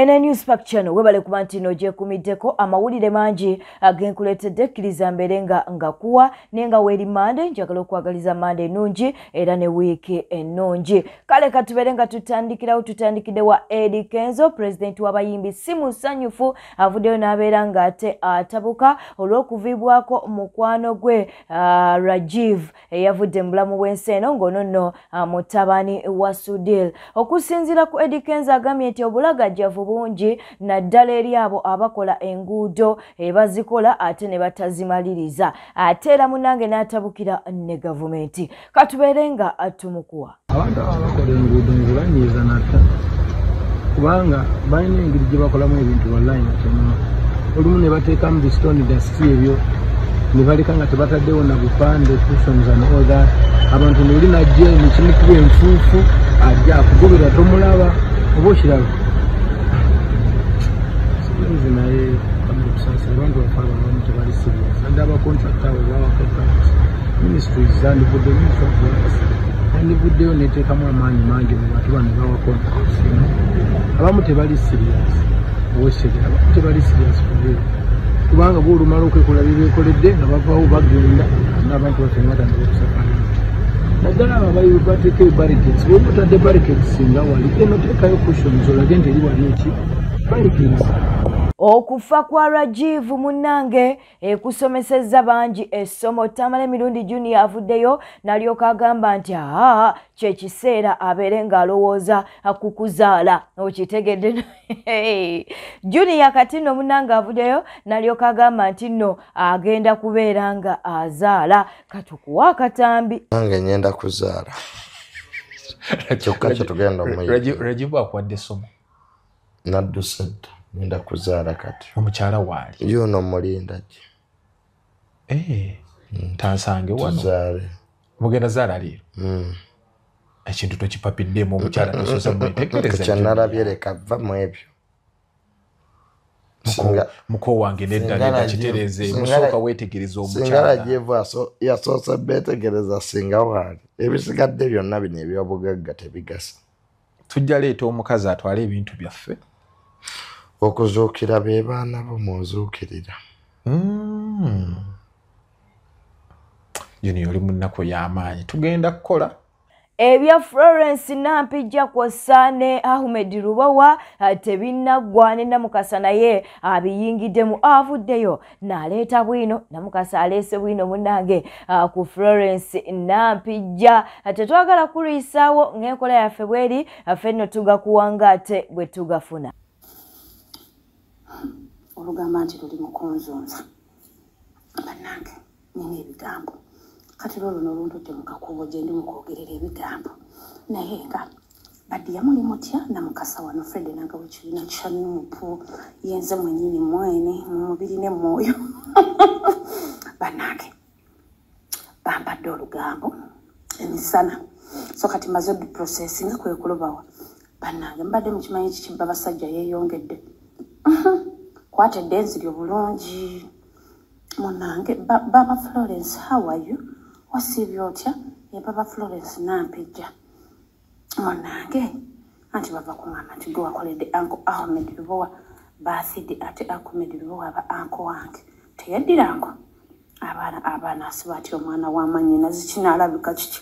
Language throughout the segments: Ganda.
Ene News Pack Channel webale kuba nti no gyekumiddeko amawulire mangi agenkuletedde kkiriza mberenga nga kuwa nenga weri Monday njagala okwagaliza Monday ennungi era ne wiiki ennungi. Kale katubere nga tutandikidde wa Eddie Kenzo president w'abayimbi si musanyufu avuddeyo n'abeera ng'ate atabuka olw'okuvibwako mukwano gwe Rajiv eyavudde mu bulamu bw'ensi eno ng'ono mutabani wa Sudil. Okusinziira ku Eddie Kenzo agambye nti obulagajjavu bungi naddala eri abo abakola enguudo bazikola ate ne batazimaliriza ate era munnange n'atabukira ne gavumenti. Katubeere nga atumukuwa abantu abakola enguudo nzibanyiiza nata kubanga balina engeri gye bakolamu ebintu online kyonna olumu ne bateekamu bistone dust ebyo ne baleka nga tebataddewo na bupande cushions and all that abantu ne olina ajja ekimu kuba enfuufu ajja akugobera tomulaba oba okiraba sigenzi naye kamukusasa abantu bafala bamu tebali serious nadde abacontracta abo bawakontrakts ministries zandivudde andivuddeyo neteekamu amaanyi mangi mu bantu bano bawakontrakts abamu tebali serious owesekera abamu tebali serious kubeera kubanga bw'olumala okwekola byebeekoledde nga bavaawo bagenda n'abantu baffe nebatandika okusafalira naddala abo abayiwe bateekayo barricades bwe batadde barricades nga wali enoteekayo cushions olage nti eri wali eki barricades. Okufa kwa Rajiv munnange kusomesezza bangi essomo. Tamale Mirundi Junior avuddeyo n'alyoka agamba nti kyekiseera abeere ng'alowooza kukuzaala okitegedde. Junior kati nno munnange avuddeyo n'alyoka agamba nti nno agenda kubeera nga azaala katukuwa akatambi. Nange ngenda kuzaala kyokka kye tugenda omuyiga. Rajiv akwadde essomo nadduse dda ngenda kuzaala kati. Omukyala waali yono mulinda ki tansange wano tuzaale mugenda zaala leero ekintu tokipapiddemu omukyala tososa mwetegereza kyanalabye leka vva mu ebyo muko wange nedda kitereeze musooka weetegereza omukyala. Singa Rajiv yasoose beetegereza singa waali ebisigadde byonna bino ebyobugagga tebigasa. Tujja leeta omukazi atwale ebintu byaffe okuzuukira be baana bo muzuukirira. Junior oli mu nnaku y'amaanyi tugenda kukola ebya Florence Nampijja kw'ossa ne Ahmed Rubawa tebinnaggwa ne Namukasa naye abiyingiddemu avuddeyo n'aleeta bwino. Namukasa aleese bwino munnange ku Florence Nampijja. Tetwagala kulwisaawo ng'enkola yaffe bweri ffenno tugakuwanga ate bwe tugafuna. Olugamba nti luli mukunzunza bannange nina ebigambo kati lolo noluntudde mu kakubo gye ndi mukwogerera ebigambo naye nga baddiya muli mutya Namukasa wano Fred nanga wekibiina kya Nuupu yenze mwennyini mwene mu mubiri ne mwoyo bannange bambadde olugambo emisana so kati maze processing kwe kulobawa bannange mbadde mukimanyi kikibba basajja yeeyongedde kwate dance lyo bulungi munange Baba Florence, how are you? Wasibyotya ye Baba Florence Nampijja munange anti bava kungamba nti gwe wakoledde Uncle Ahmed Rubowa birthday ate Ahmed Rubowa aba uncle wange teyaddirango abaana asiba ati omwana w'amanyi nazikinaalabika kiki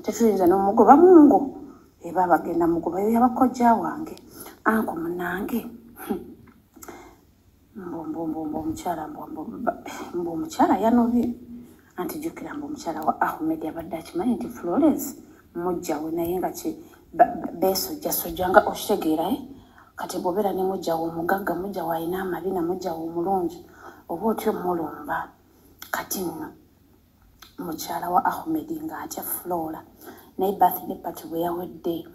tetuyinza n'omugoba mungu eba bagenda mugobayo yabakojja wange uncle munange mbo omukyala yanobye anti jjukira mbu omukyala wa Ahmed abadde akimanyi nti Florence mujjawe naye nga beesojjasojja nga okitegeera kati bw'obeera ne mujjawe omugagga mujjawe alina amabina mujjawe omulungi oba otyo mulumba kati nno mukyala wa Ahmed ng'atya Flora naye birthday party bwe yawedde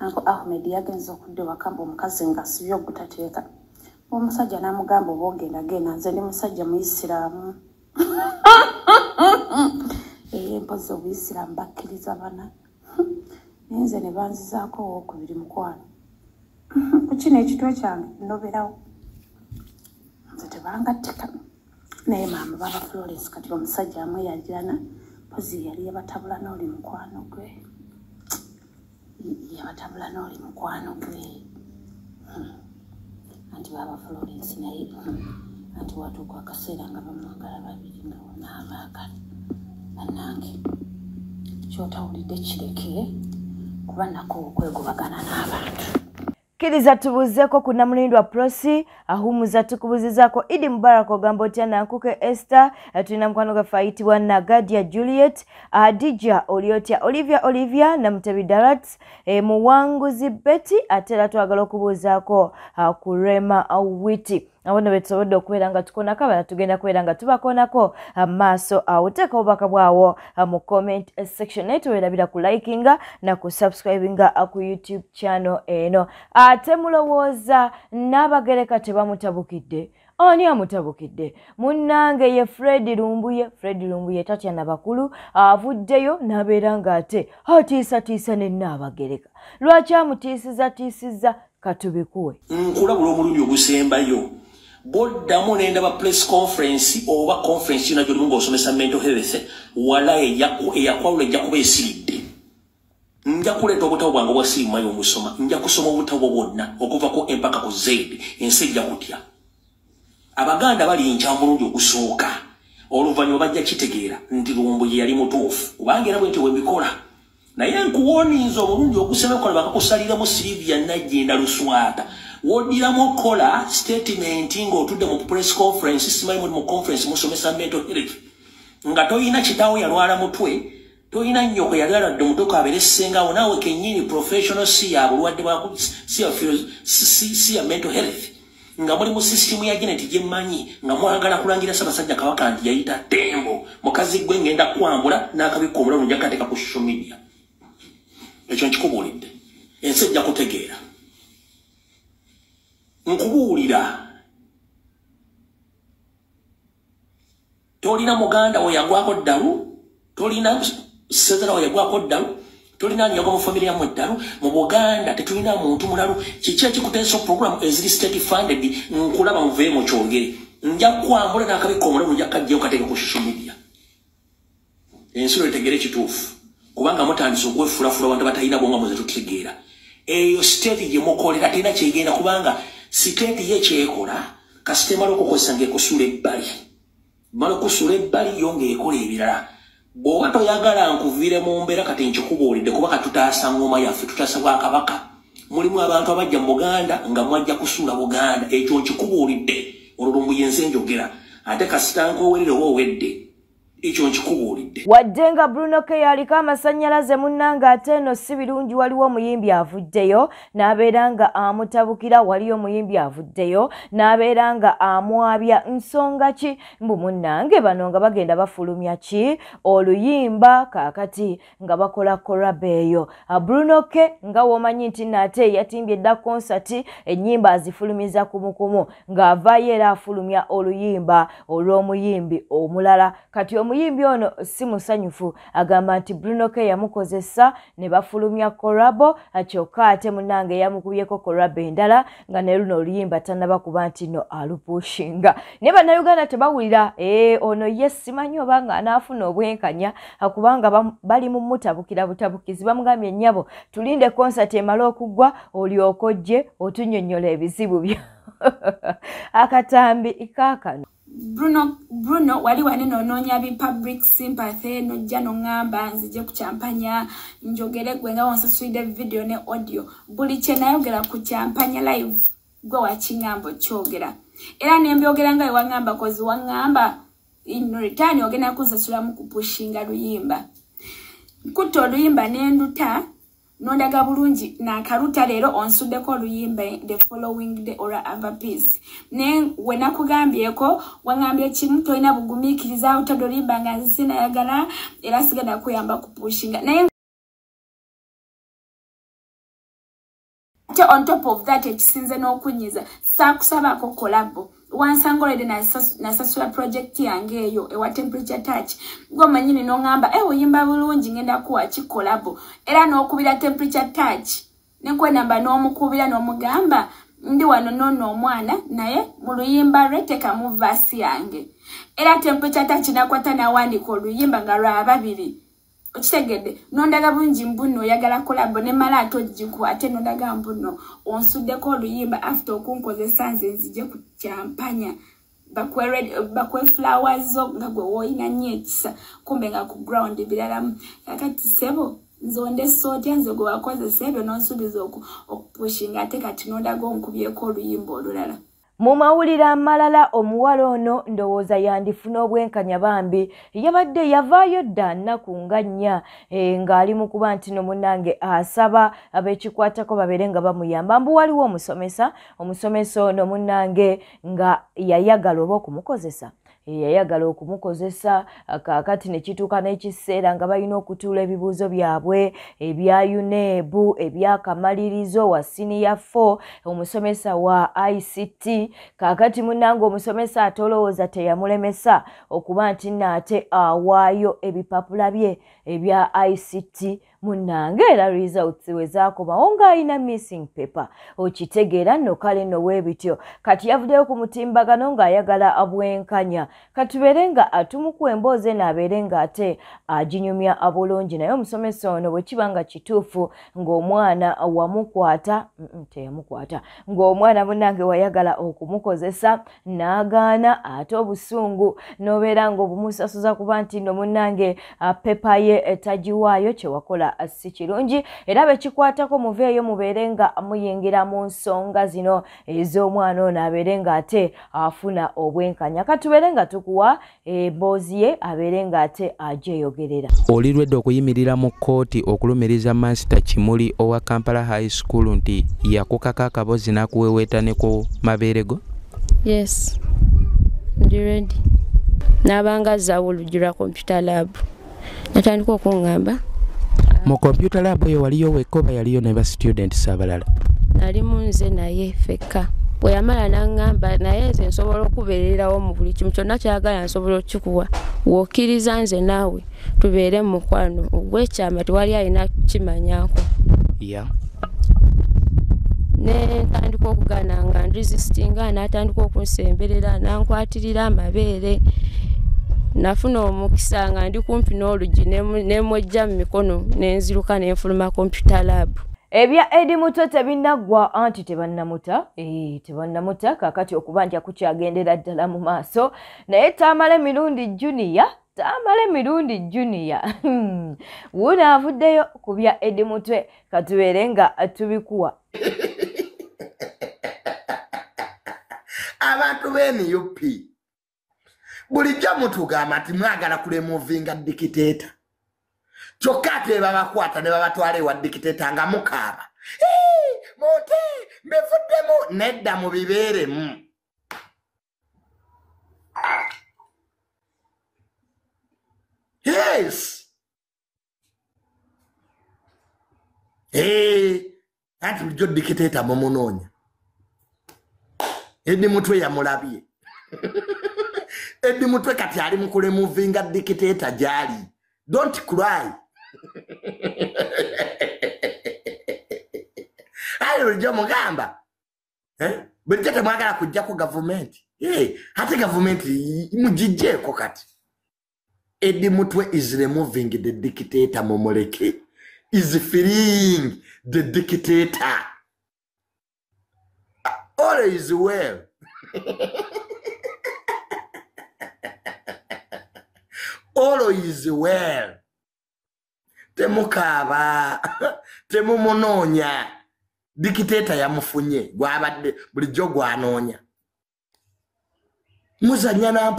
Uncle Ahmed yagenza okudda ewaka mbu omukazi ng'asibye ogutateeka omusajja n'amugamba oba ogenda genda nze ndi musajja muyisiraamu mpozi obuyisiraamu bakkiriza bana naye nze ne banzizaako owookubiri mukwano ku kino ekitwe kyange noberawo nze tebangattika naye maama Baba Florence kati omusajja amweyajirana mpozi yali yabatabula n'oli mukwano gwe yabatabula n'oli mukwano gwe baba Florence naye ati watuuka akaseera nga bamwagala babiri nga wonaabaagala bannange kyotawulidde kireke kuba nako okwegobagana n'abantu. Kiriza tubuzeeko ku Namulindwa Prosi ahumuza tukubuzizaako Idi Mubarak ogamba otya Nankuke Esther tulina mukwano gaffe ayitibwa Nagadia Juliet Adija Oliotya Olivia Namutebi Darat Muwanguzi Betty ate era twagala okubuuzaako ku Rema Witi abona betusobodde okubeera nga tukonako abala tugenda kubeera nga tubakonako maaso awo teeka obubaka bwawo mu comment section naye tuwerabira ku likinga na ku subscribinga ku YouTube channel eno. Ate mulowooza n'abagereka tebamutabukidde? Ani amutabukidde? Munnange ye Fred Lumbuye tatya na bakulu avuddeyo n'abeera ng'ate atiisatiisa ne Nnaabagereka. Lwaki amutiisiza katubikuwe? Nkulabula omulundi ogusembayo boddamu n'endaba press conference oba conference yonna gy'olimu ng'osomesa mental health wala eyakwawula ejja kuba esiridde. Nja kuleeta obutabo bwange obwasiimayo omusoma, nja kusoma obutabo bwonna okuva ku empaka ku Z ensi ejja kutya. Abaganda balinca omulundi ogusooka oluvannyuma bajja kitegeera nti Lumbuye yali mutuufu kubanga era bwe nti webikola. Naye nkuwoniiza omulundi ogusemeko bakakusaliramu Sylvia Nagenda Luswata wodiramu kola statement ng'otudde mu press conference simanyi mu conference musomesa mental health nga toyina kitaawo yalwala mutwe toyina nnyoko yalwaladde mutoka abeere ssengawo naawe kennyini professional si ya bulwadde bwa si ya mental health nga muli mu system ya genetic gyemanyi nga mwagala kulangira Ssaabasajja Kabaka nti yayita Tembo mukazi gwe ngenda kwambula n'akabikka omulalo nja kateeka ku social media. Ekyo nkikubuulidde ensi ejja kutegeera. Nkubuulira tolina muganda we yagwako ddalu, tolina sezera we yagwako ddalu, tolina anyagwa mu family yammwe ddalu. Mu Buganda tetulina muntu mulalu. Kiki ekikuteesa program eziri state funded nkulaba muveeye mu kyogere nja kwambula n'akabikka omulalu nja kajjayo kateeka ku social media. Ensi etegere ekituufu kubanga mutandise okwefulafula abantu batalina bwonga muze tutegeera. Eyo state gye mukolera terina kyegenda kubanga state ye kyekola kasite malo kukozesa ng'ekusula ebbali. Malo kusula ebbali yo ng'ekola ebirala. Bw'oba toyagala nkuviire mu mbeera kati nkikubuulidde kubanga tutaasa ngoma yaffe tutaasa Bwakabaka. Mulimu abantu abajja mu Buganda nga mwajja kusula Buganda. Ekyo nkikubuulidde olwo Lumbuye nze njogera ate kasita nkoowerere oba owedde. Ekyo nkikubuulidde. Wadde nga Bruno K aliko amasannyalaze munnanga ate eno si birungi waliwo omuyimbi avuddeyo n'abeera nga amutabukira waliyo omuyimbi avuddeyo n'abeera nga amwabya nsonga ki mbu munnange bano nga bagenda bafulumya ki oluyimba kaakati nga bakola koraba eyo. Bruno K nga womanyi nti nate yatimbye edda konsati ennyimba azifulumiza kumukumu ng'avaayo era afulumya oluyimba olw'omuyimbi omulala. Kati omuyimbi ono si musanyufu agamba nti Bruno K yamukozesa ne bafulumya korabo kyokka ate munnange yamukubyeko korabo endala nga ne luno oluyimba tannaba kuba nti no alupushinga. Ne bannayuganda tebawulira ono ye simanyi oba nga anaafuna obwenkanya kubanga bali mu mutabukira butabukizi bamugambye ennyabo tulinde konsati emala okuggwa olyoka ojje otunnyonnyola ebizibu byo. Akatambi kaakano Bruno wali wane nononya bi public sympathy nojja nongamba nzije kuchampanya njogere gwe nga wonsasuide video ne audio buli kye nayogera ku champanya live gwe wakingambo kyogera era nembyogera nga wangamba kozi wangamba in return ogena kunsasula mu kupushinga luyimba kuto luyimba nenduta nondaga bulungi na karuta lero onsuddeko oluyimba the following day or other piece ne wena kugambyeko wangambye kimu toyina bugumiikiriza utadolimba nga nzina yagala era sigenda kuyamba kupushinga naye on top of that ekisinze n'okunyiza saakusabako kolabo wansangolede na sasula project yange eyo ewa temperature touch ngomanyini nongamba oyimba bulungi ngenda kuwa kikolabo era n'okubira temperature touch nenkwenamba n'omukubira n'omugamba ndi wano nono omwana naye mu luyimba reteka mu vasi yange era temperature touch nakwata nawandika oluyimba nga lwa babiri okitegedde nondaga bungi mbuno oyagala kolabo ne mala atojiku ate nondaga mbuno onsuddeko oluyimba after okunkozesa nze nzije ku champanya bakwe flowers zo nga gwe woyina nnyo ekisa kumbe nga ku ground biralamu kakati sebo nzonde sotya nze gwe wakozesa ebyo n'onsuubiza okupushinga ate kati nondaga onkubyeko oluyimba olulala. Mu mawulire amalala omuwala ono ndowooza yandifuna obwenkanya bambi yabadde yavaayo dda nnaku nga nnya ng'ali mu kuba nti no munnange asaba abeekikwatako babeere nga bamuyamba mbu waliwo omusomesa ono munnange nga yayagala oba okumukozesa yayagala okumukozesa kakati ne kituuka n'ekiseera nga balina okutuula ebibuuzo byabwe ebya UNEB ebyakamalirizo wa senior 4 omusomesa wa ICT kakati munnange omusomesa atolowooza teyamulemesa okuba nti naate awaayo ebipapula bye ebya ICT munnange era results wezakomawo ng'alina missing paper okitegeera nno kale nno weebityo kati yavuddeyo ku mutimbagano ng'ayagala abwenkanya katubeere nga atumuku emboozi eno abeere ng'ate aginyumya abulungi naye omusomesa ono bwe kiba nga kituufu ng'omwana wamukwata teyamukwata ng'omwana munnange wayagala okumukozesa n'agaana ate obusungu n'obeera ng'obumusasuza kuba nti nno munnange pepa ye tagiwaayo kyewakola si kirungi era bekikwatako muveeyo mubeere nga muyingira mu nsonga zino ez'omwana ono abeere ng'ate afuna obwenkanya katubeere nga tukuwa emboozi ye abeere ng'ate agyeyogerera. Oli lwedde okuyimirira mu kkooti okulumiriza Master Kimuli owa Kampala High School nti yakukaka akabozi n'akuweweeta ne ku mabeere go? Yes, ndi ready. N'abanga zawulujira computer lab natandika okungamba mu computer lab eyo waliyo wekoba yaliyo ne ba students abalala nali munze naye fekka bwe yamala n'angamba naye nze nsobola okubeererawo mu buli kimu kyonna kyagala nsobola okikuwa wookkiriza nze naawe tubeere mu mukwano ogw'ekyama tewali alina kimanyako ne ntandika okugaana nga nresistinga n'atandika okunsemberera nankwatirira amabeere nafuna omukisa nga ndi kumpi n'oluggi nemwejja mu mikono nenziruka nenfuluma computer lab. Ebya Edi Muto tebinaggwa anti tebannamuta tebannamuta kakati okuba nti akukyagendera ddala mu maaso naye Tamale Mirundi Junior wuno avuddeyo ku bya Edi Mutwe katubeere nga tubikuwa. Abantu b'NUP bulijjo mutugamba nti mwagala kulemuvinga dikiteeta kyokka ate babakwata ne babatwala ewa dikiteeta nga mukaaba monte mbevuddemu nedda mu bibeeremu. Yes anti bulijjo dikiteeta mumunoonya Edi Mutwe yamulabye Edi Mutwe kati ali mukule muvinga dictator jali. Don't cry. Ayo njo mugamba. Bwete mwagala kujja ku government. Hati government mujijeko kati. Edi Mutwe is removing the dictator momoleke. Is freeing the dictator. All is well. All is well. Temukaba temumunonya dictator yamufunye gwabadde bulijjo gwanonya muzanya na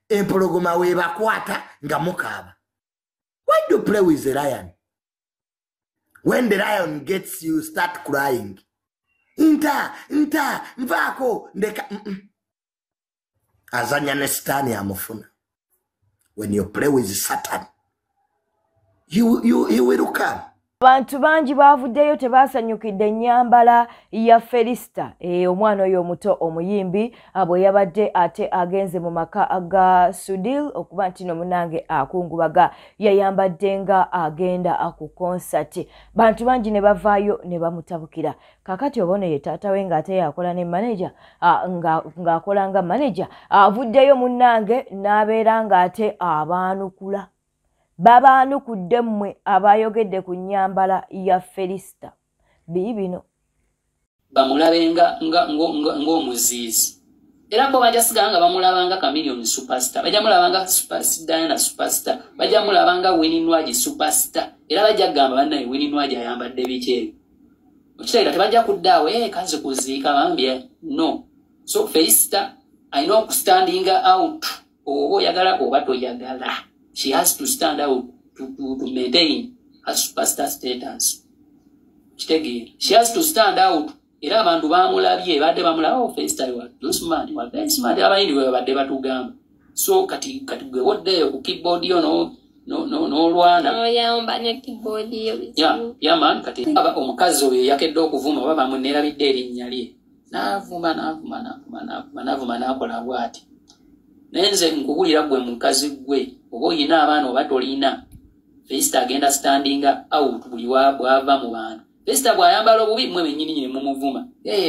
empologoma we bakwata nga mukaba. Why do you play with the lion? When the lion gets you, start crying. Nta mvako ndeka azanya ne Satani amufuna. When you play with Satan, he will come. Abantu bangi bavuddeyo tebasanyukidde ennyambala ya Felista omwana oyo omuto omuyimbi bwe yabadde ate agenze mu maka aga Sudil okuba nti no munange akungubaga yayambadde nga agenda ku concert. Bantu bangi ne bavaayo ne bamutabukira. Kakati obone ye taata we ng'ate yakola ne manager ng'akola nga manager avuddeyo munnange n'abeera ng'ate abaanukula babaanukudde mmwe abayogedde ku nnyambala ya Felisita biibino bamulabenga ng'omuziizi era bo bajja sigala nga bamulabanga Chameleone superstar bajja mulabanga Diana superstar bajja mulabanga Winnie Nwagi superstar era bajja kugamba bannaye Winnie Nwagi ayambadde biki okitegeera tebajja kuddaawo kazi kuziika bambye no so Felisita alina okustanding out oba oyagala oba toyagala she has to stand out to maintain her superstar status kitegeera she has to stand out era abantu bamulabye badde bamulaba Felisita was smart abayindi bwe badde batugamba so kati gwe woddeyo ku keyboard yo n'olwana oyamba ne keyboard yo ya man kati omukazi oyo yakedde okuvuma oba bamunerabidde erinnya lye n'avuma n'akola bw'ati nenze nkubulira gwe mukazi gwe oba oyina abaana oba tolina Felisita agenda standing out buli bw'ava mu bantu Felisita bw'ayambala obubi mmwe bennyini nyine mumuvuma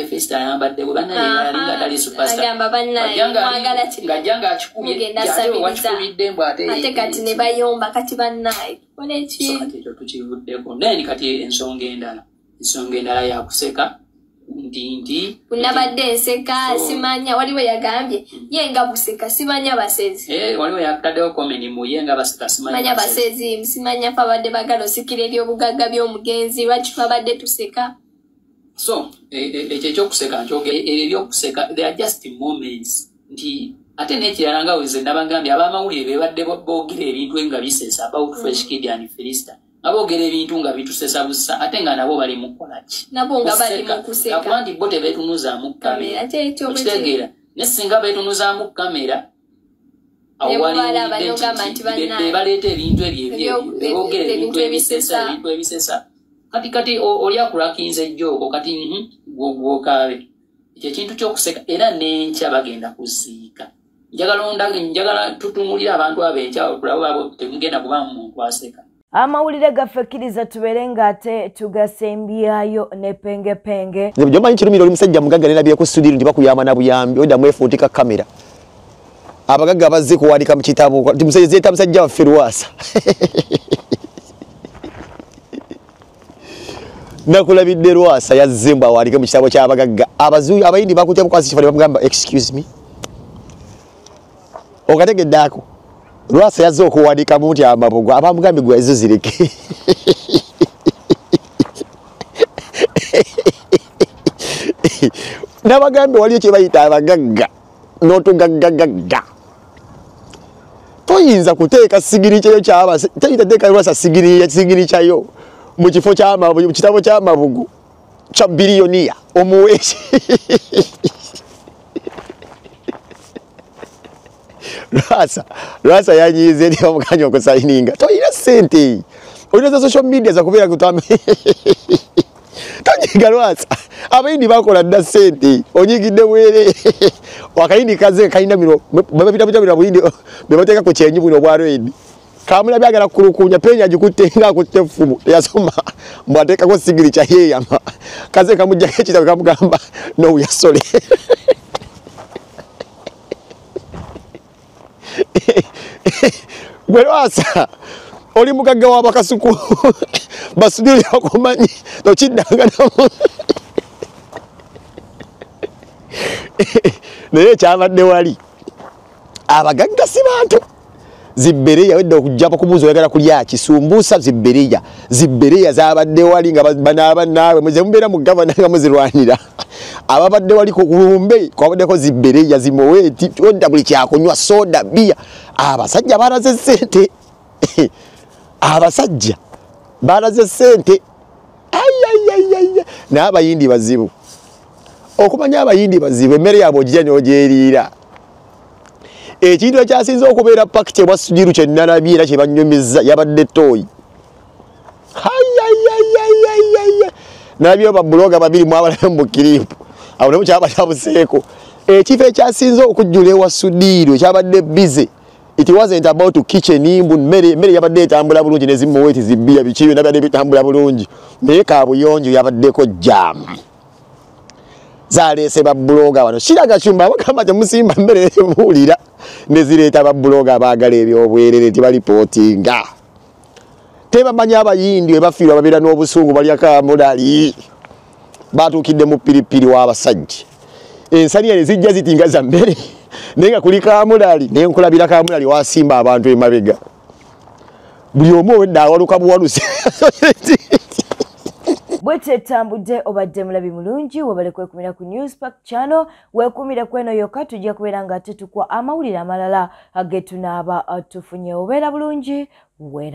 Felisita ayambadde bwe bannalinga tali superstar ng'ajja ng'akikubye wakikubidde mbw ate kati ne bayomba kati bannaye kati ekyo tukivuddeko naye kati ensonga endala yakuseka nti kunabadde nseka simanya waliwo yagambye yenga buseka simanya basezi waliwo yakutaddewo komeni mu yenga baseka simanya basezi simanya fa badde bagalo sikira ebyobugagga by'omugenzi lwaki twabadde tuseka so ekyo ekyokuseka nkyogera ebyo ebyokuseka they are just moments nti ate n'ekirala nga weze nabagambye ab'amawulire be badde boogera ebintu nga bisesa about Fresh Kid and Felisita aboogera ebintu nga bitusesa busa ate nga nabo bali mu kukola ki nabo nga bali mu kuseka akuba nti bo tebeetunuzaamu kamera okitegeera ne singa beetunuzaamu kamera baleeta ebintu ebyoboogera ebintu ebisesa kati oli akulakinze ejjooko kati gwokaabe ekyo ekintu ky'okuseka era n'enkya bagenda kuziika njagala tutumulira abantu ab'enkya okulaba temugenda kubaamu muntu aseka amawulire gaffe kkiriza tubeere ng'ate tugasembyayo ne pengepenge jomanyi kirumira oli musajja mugagga nerabire ku studio nti bakuyamba na buyambi odda mwefuutika kamera abagagga bazze kuwandika mu kitabo ti musajja musajja waffe Lwasa nakulabidde Lwasa yazze mbu awandike mu kitabo ky'abagagga abayindi bakutya bukwasi kifo ne bamugamba excuse me okategedde ako Lwasa yazze okuwandika mu nti amabugo abamugambi gwe ezo zireke n'abagambe waliyo kye bayita abagagga n'otugaggagagga toyinza kuteeka sigiri kyeyo kyabatoyitateeka Lwasa sigiri kyayo mu kifo ky'amabugo mu kitabo ky'amabugo kya biliyoniya omuweeki Lwasa yanyize ndi bamuganya okusayininga toyina ssente olina za social media zakubeera kutame tonyiga Lwasa abayindi bakola dda ssente onyigidde bwere wakayindi kaze kalina bino bapita buyindi bebateeka ku kyenyi buno obwaredi kamulabi agala kulukunya penya agikutte nga akutte effumu teyasoma mbwateekako sigiri kyayeyama kaze kamujjako ekitabo kamugamba nowuyasole gwe Lwasa oli mugagga w'abakasuku basudire okumanyi tokiddanga namo naye kyabadde wali abagagga si bantu zibbereya wedde okujjapa kubuuza oyagala kulya kisumbuusa zibbereya zabadde wali nga banaaba naawe muze mubeera mu gavana nga muzirwanira ababadde wali ku lumbe kwabaddeko zibbereya zimoweeti odda buli kyakunywa soda bia abasajja balaze ssente abasajja balaze ssente n'abayindi bazibu okumanya abayindi bazibu emmere yaabwe ogirya n'ogyeriira ekintu ekyasinze okubeera pakiti ebwa sudiru kye nalabye era kye banyumiza yabadde tooyi nalabyeyo babuloga babiri mwabalabe mu kiripu awo nemu kyaba kyabuseeko ekifo ekyasinze okujjula ewa sudiru ekyabadde bize it wasn't about kitchen mbu mmere yabadde etambula bulungi nezimuweeti zibbiya bikiyo nabadde bitambula bulungi naye kaabuyonjo yabaddeko jaamu zaleese babuloga wano kiraga kyumba abagamba temusimba mmere emuwulira nezireeta babuloga abaagala ebyobwerere tibalipotinga tebamanyi abayindi ebafiirwa babeera n'obusungu balya kamulali batuukidde mu piripiri w'abasajja ensaniya ne zijja zitinga za mmere naye nga kuli kamulali naye nkulabira kamulali wasimba abantu emabega buli omu owedde awaluka buwaluzi bwete tambudde obadde mulabi mulungi webale kwekumira ku Newspark channel wekumire kweno yokka tujja kubeera nga tetukwa amawulire amalala agetunaaba tufunye obeera bulungi wera